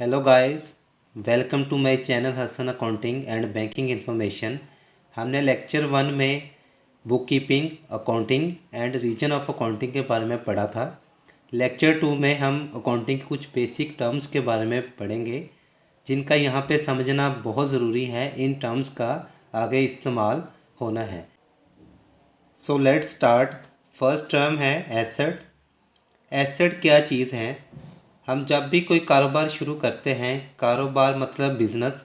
Hello guys, welcome to my channel Hasan accounting and banking information. हमने lecture 1 में book keeping, accounting and reason of accounting के बारे में पढ़ा था। लेक्चर 2 में हम अकाउंटिंग के कुछ बेसिक टर्म्स के बारे में पढ़ेंगे जिनका यहाँ पे समझना बहुत ज़रूरी है। इन टर्म्स का आगे इस्तेमाल होना है। So let's start. First term है एसेट। एसेट क्या चीज़ है? हम जब भी कोई कारोबार शुरू करते हैं, कारोबार मतलब बिज़नेस,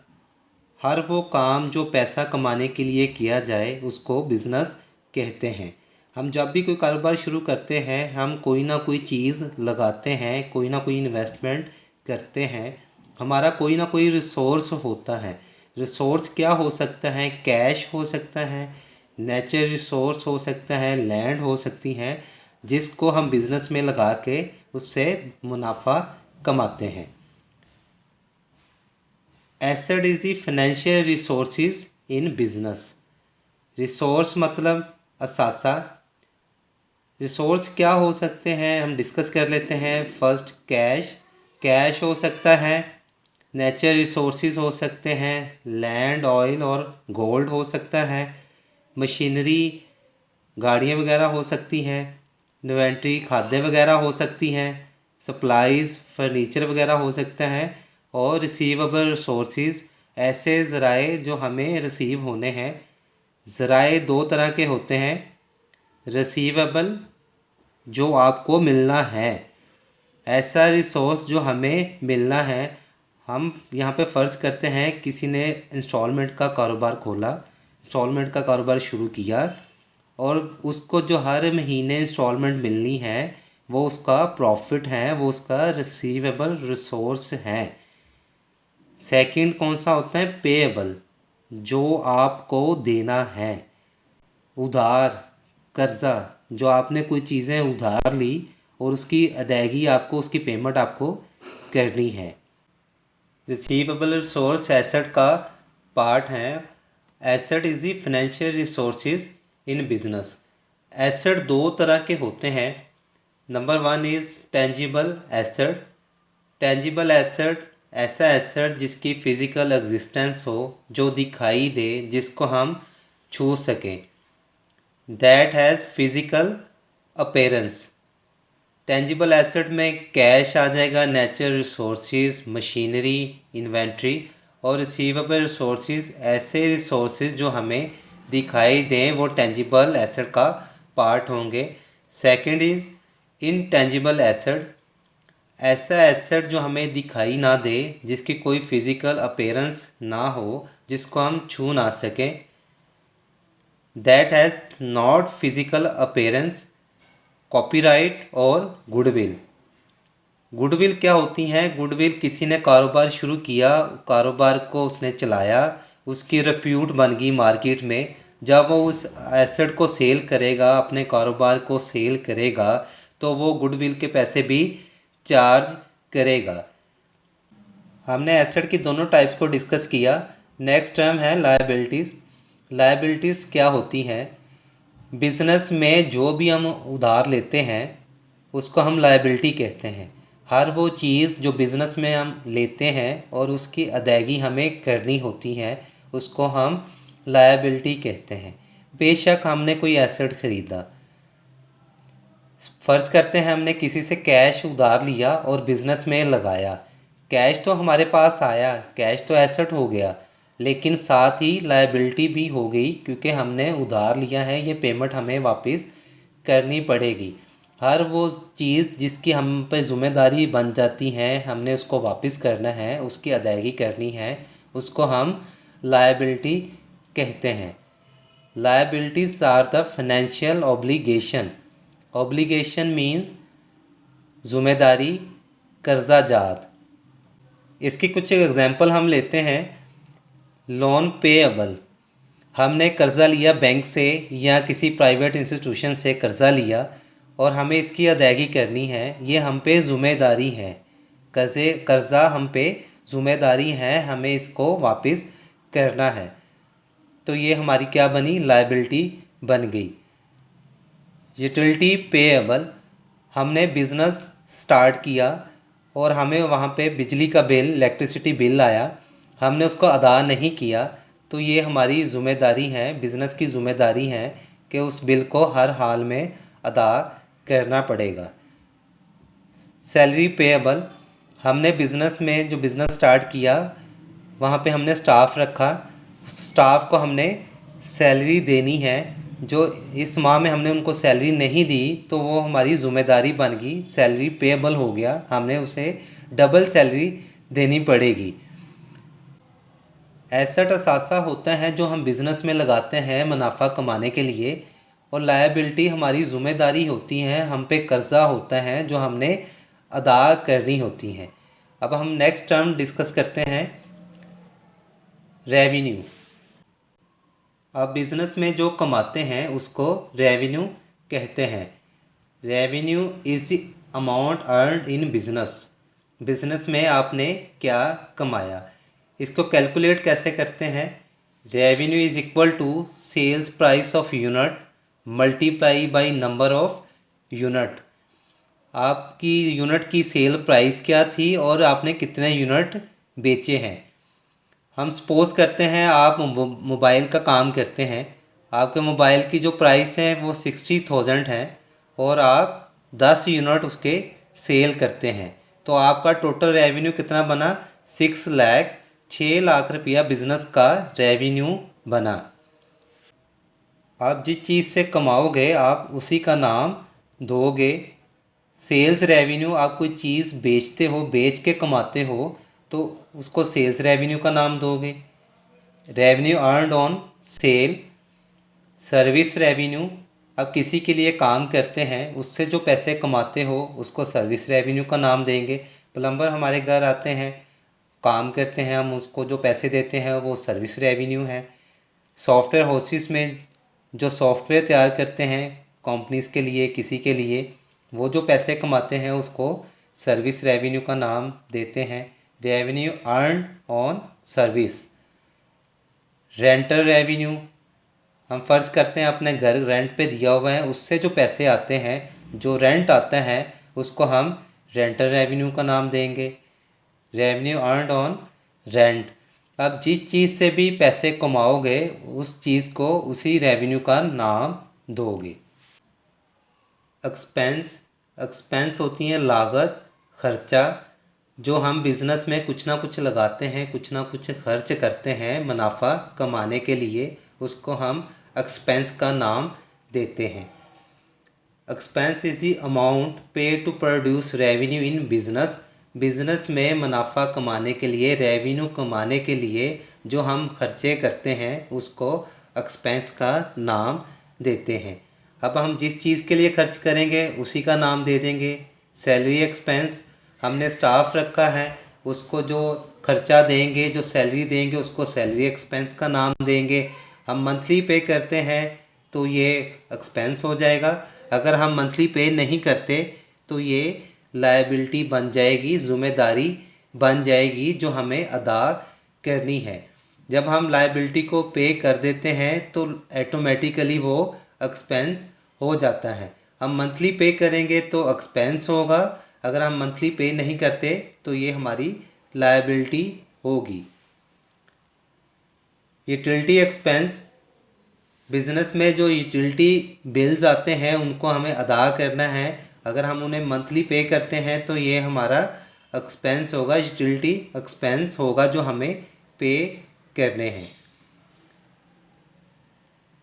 हर वो काम जो पैसा कमाने के लिए किया जाए उसको बिज़नेस कहते हैं। हम जब भी कोई कारोबार शुरू करते हैं, हम कोई ना कोई चीज़ लगाते हैं, कोई ना कोई इन्वेस्टमेंट करते हैं। हमारा कोई ना कोई रिसोर्स होता है। रिसोर्स क्या हो सकता है? कैश हो सकता है, नेचर रिसोर्स हो सकता है, लैंड हो सकती है, जिसको हम बिज़नेस में लगा के उससे मुनाफा कमाते हैं। Asset is the financial resources in business. Resource मतलब असासा। रिसोर्स क्या हो सकते हैं हम डिस्कस कर लेते हैं। First cash. कैश हो सकता है, नेचर रिसोर्सेज हो सकते हैं, लैंड, ऑयल और गोल्ड हो सकता है, मशीनरी, गाड़ियाँ वगैरह हो सकती हैं, इन्वेंट्री, खाद्य वगैरह हो सकती हैं, सप्लाईज़, फर्नीचर वगैरह हो सकता है, और रिसीवेबल रिसोर्सेज ऐसे ज़राए जो हमें रिसीव होने हैं। ज़राए दो तरह के होते हैं। रिसीवेबल जो आपको मिलना है, ऐसा रिसोर्स जो हमें मिलना है। हम यहाँ पे फ़र्ज़ करते हैं किसी ने इंस्टॉलमेंट का कारोबार खोला, इंस्टॉलमेंट का कारोबार शुरू किया, और उसको जो हर महीने इंस्टॉलमेंट मिलनी है वो उसका प्रॉफिट है, वो उसका रिसीवेबल रिसोर्स है। सेकंड कौन सा होता है? पेएबल, जो आपको देना है। उधार, कर्ज़ा, जो आपने कोई चीज़ें उधार ली और उसकी अदायगी आपको, उसकी पेमेंट आपको करनी है। रिसीवेबल रिसोर्स एसेट का पार्ट है। Asset is the financial resources in business. Asset दो तरह के होते हैं। Number 1 is tangible asset. Tangible asset ऐसा एसेट जिसकी फ़िज़िकल एग्जिस्टेंस हो, जो दिखाई दे, जिसको हम छू सकें। That has physical appearance. Tangible asset में कैश आ जाएगा, नेचुरल रिसोर्सेज, मशीनरी, इन्वेंट्री, और रिसीवेबल रिसोर्सेज ऐसे रिसोर्सेज जो हमें दिखाई दें, वो टेंजिबल एसेट का पार्ट होंगे। Second is intangible asset. ऐसा एसेट जो हमें दिखाई ना दे, जिसकी कोई फिज़िकल अपीयरेंस ना हो, जिसको हम छू ना सकें। That has not physical appearance. Copyright और गुडविल। गुडविल क्या होती हैं? गुडविल किसी ने कारोबार शुरू किया, कारोबार को उसने चलाया, उसकी रिप्यूट बन गई मार्केट में। जब वो उस एसेट को सेल करेगा, अपने कारोबार को सेल करेगा, तो वो गुडविल के पैसे भी चार्ज करेगा। हमने एसेट की दोनों टाइप्स को डिस्कस किया। नेक्स्ट टर्म है लायबिलिटीज़। लायबिलिटीज़ क्या होती हैं? बिज़नेस में जो भी हम उधार लेते हैं उसको हम लायबिलिटी कहते हैं। हर वो चीज़ जो बिज़नेस में हम लेते हैं और उसकी अदायगी हमें करनी होती है, उसको हम लायबिलिटी कहते हैं। बेशक हमने कोई एसेट ख़रीदा, फ़र्ज़ करते हैं हमने किसी से कैश उधार लिया और बिज़नेस में लगाया। कैश तो हमारे पास आया, कैश तो एसेट हो गया, लेकिन साथ ही लायबिलिटी भी हो गई, क्योंकि हमने उधार लिया है, ये पेमेंट हमें वापस करनी पड़ेगी। हर वो चीज़ जिसकी हम पे ज़िम्मेदारी बन जाती है, हमने उसको वापस करना है, उसकी अदायगी करनी है, उसको हम लायबिलिटी कहते हैं। Liabilities are the financial obligation. Obligation means ज़िम्मेदारी, कर्जा जात। इसकी कुछ एग्जांपल हम लेते हैं। लोन पेएबल, हमने कर्ज़ा लिया बैंक से या किसी प्राइवेट इंस्टीट्यूशन से कर्ज़ा लिया और हमें इसकी अदायगी करनी है, ये हम पे ज़िम्मेदारी है। कर्ज़ा हम पे ज़िम्मेदारी है, हमें इसको वापस करना है, तो ये हमारी क्या बनी? लायबिलिटी बन गई। यूटिलिटी पेएबल, हमने बिज़नेस स्टार्ट किया और हमें वहाँ पे बिजली का बिल, इलेक्ट्रिसिटी बिल आया, हमने उसको अदा नहीं किया, तो ये हमारी ज़िम्मेदारी है, बिज़नेस की ज़िम्मेदारी है कि उस बिल को हर हाल में अदा करना पड़ेगा। सैलरी पेएबल, हमने बिज़नेस में जो बिज़नेस स्टार्ट किया वहाँ पे हमने स्टाफ रखा, स्टाफ को हमने सैलरी देनी है। जो इस माह में हमने उनको सैलरी नहीं दी तो वो हमारी ज़िम्मेदारी बन गई, सैलरी पेएबल हो गया, हमने उसे डबल सैलरी देनी पड़ेगी। एसेट असासा होता है जो हम बिज़नेस में लगाते हैं मुनाफा कमाने के लिए, और लायबिलिटी हमारी ज़िम्मेदारी होती हैं, हम पे कर्ज़ा होता है जो हमने अदा करनी होती हैं। अब हम नेक्स्ट टर्म डिस्कस करते हैं, रेवेन्यू। अब बिज़नेस में जो कमाते हैं उसको रेवेन्यू कहते हैं। Revenue is the amount earned in business. Business में आपने क्या कमाया, इसको कैलकुलेट कैसे करते हैं। Revenue is equal to sales price of unit multiply by number of unit. आपकी यूनिट की सेल प्राइस क्या थी और आपने कितने यूनिट बेचे हैं। हम सपोज़ करते हैं आप मोबाइल का काम करते हैं, आपके मोबाइल की जो प्राइस है वो 60,000 है और आप 10 यूनिट उसके सेल करते हैं, तो आपका टोटल रेवेन्यू कितना बना, 6 लाख रुपया बिज़नेस का रेवेन्यू बना। आप जिस चीज़ से कमाओगे आप उसी का नाम दोगे। सेल्स रेवेन्यू, आप कोई चीज़ बेचते हो, बेच के कमाते हो तो उसको सेल्स रेवेन्यू का नाम दोगे। Revenue earned on sale. Service revenue, आप किसी के लिए काम करते हैं उससे जो पैसे कमाते हो उसको सर्विस रेवेन्यू का नाम देंगे। प्लम्बर हमारे घर आते हैं, काम करते हैं, हम उसको जो पैसे देते हैं वो सर्विस रेवेन्यू है। सॉफ्टवेयर हाउसेस में जो सॉफ्टवेयर तैयार करते हैं कंपनीज़ के लिए, किसी के लिए, वो जो पैसे कमाते हैं उसको सर्विस रेवेन्यू का नाम देते हैं। Revenue earn on service. Rental revenue, हम फ़र्ज़ करते हैं अपने घर रेंट पे दिया हुआ है, उससे जो पैसे आते हैं, जो रेंट आता है उसको हम रेंटल रेवेन्यू का नाम देंगे। रेवेन्यू अर्नड ऑन रेंट, अब जिस चीज़ से भी पैसे कमाओगे उस चीज़ को उसी रेवेन्यू का नाम दोगे। एक्सपेंस, एक्सपेंस होती हैं लागत, खर्चा, जो हम बिज़नेस में कुछ ना कुछ लगाते हैं, कुछ ना कुछ खर्च करते हैं मुनाफा कमाने के लिए, उसको हम एक्सपेंस का नाम देते हैं। Expense is the amount pay to produce revenue in business. Business में मुनाफा कमाने के लिए, रेवेन्यू कमाने के लिए जो हम खर्चे करते हैं उसको एक्सपेंस का नाम देते हैं। अब हम जिस चीज़ के लिए खर्च करेंगे उसी का नाम दे देंगे। सैलरी एक्सपेंस, हमने स्टाफ रखा है उसको जो खर्चा देंगे, जो सैलरी देंगे उसको सैलरी एक्सपेंस का नाम देंगे। हम मंथली पे करते हैं तो ये एक्सपेंस हो जाएगा, अगर हम मंथली पे नहीं करते तो ये लायबिलिटी बन जाएगी, ज़िम्मेदारी बन जाएगी जो हमें अदा करनी है। जब हम लायबिलिटी को पे कर देते हैं तो ऑटोमेटिकली वो एक्सपेंस हो जाता है। हम मंथली पे करेंगे तो एक्सपेंस होगा, अगर हम मंथली पे नहीं करते तो ये हमारी लायबिलिटी होगी। यूटिलिटी एक्सपेंस, बिज़नेस में जो यूटिलिटी बिल्स आते हैं उनको हमें अदा करना है, अगर हम उन्हें मंथली पे करते हैं तो ये हमारा एक्सपेंस होगा, यूटिलिटी एक्सपेंस होगा जो हमें पे करने हैं।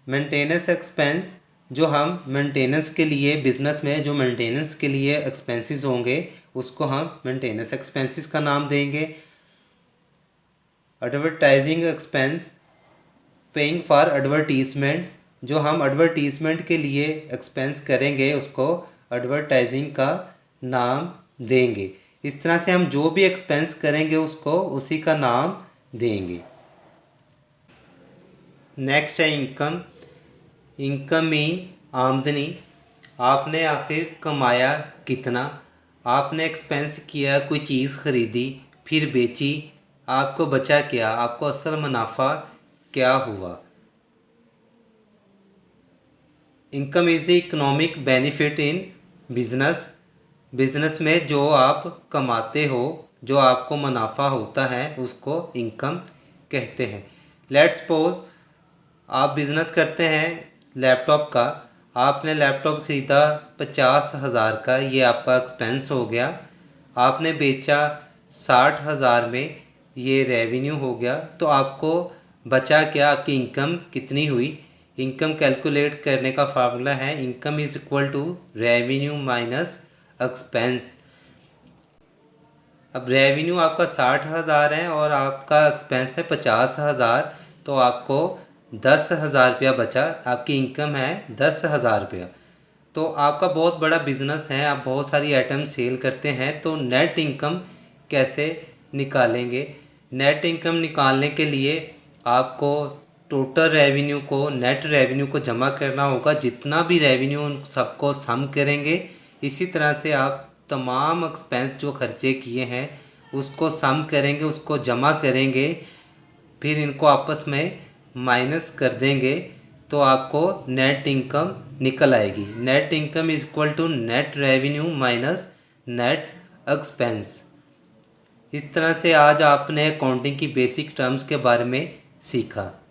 मेंटेनेंस एक्सपेंस, जो हम मेंटेनेंस के लिए, बिज़नेस में जो मेंटेनेंस के लिए एक्सपेंसेस होंगे उसको हम मेंटेनेंस एक्सपेंसेस का नाम देंगे। Advertising expense, paying for advertisement, जो हम एडवर्टीजमेंट के लिए एक्सपेंस करेंगे उसको एडवर्टाइजिंग का नाम देंगे। इस तरह से हम जो भी एक्सपेंस करेंगे उसको उसी का नाम देंगे। नेक्स्ट है इनकम। इनकम मीन आमदनी, आपने आखिर कमाया कितना, आपने एक्सपेंस किया, कोई चीज़ ख़रीदी फिर बेची, आपको बचा क्या, आपको असल मुनाफा क्या हुआ। Income is the economic benefit in business. Business में जो आप कमाते हो, जो आपको मुनाफा होता है, उसको इनकम कहते हैं। लेट्स सपोज आप बिज़नेस करते हैं लैपटॉप का। आपने लैपटॉप ख़रीदा 50,000 का, ये आपका एक्सपेंस हो गया। आपने बेचा 60,000 में, ये रेवेन्यू हो गया। तो आपको बचा क्या, आपकी इनकम कितनी हुई? इनकम कैलकुलेट करने का फार्मूला है income is equal to revenue minus expense. अब रेवेन्यू आपका 60,000 है और आपका एक्सपेंस है 50,000, तो आपको 10,000 रुपया बचा। आपकी इनकम है 10,000 रुपया। तो आपका बहुत बड़ा बिजनेस है, आप बहुत सारी आइटम सेल करते हैं। तो नेट इनकम कैसे निकालेंगे? नेट इनकम निकालने के लिए आपको टोटल रेवेन्यू को, नेट रेवेन्यू को जमा करना होगा। जितना भी रेवेन्यू उन सबको सम करेंगे। इसी तरह से आप तमाम एक्सपेंस जो खर्चे किए हैं उसको सम करेंगे, उसको जमा करेंगे, फिर इनको आपस में माइनस कर देंगे, तो आपको नेट इनकम निकल आएगी। Net income is equal to net revenue minus net expense. इस तरह से आज आपने अकाउंटिंग की बेसिक टर्म्स के बारे में सीखा।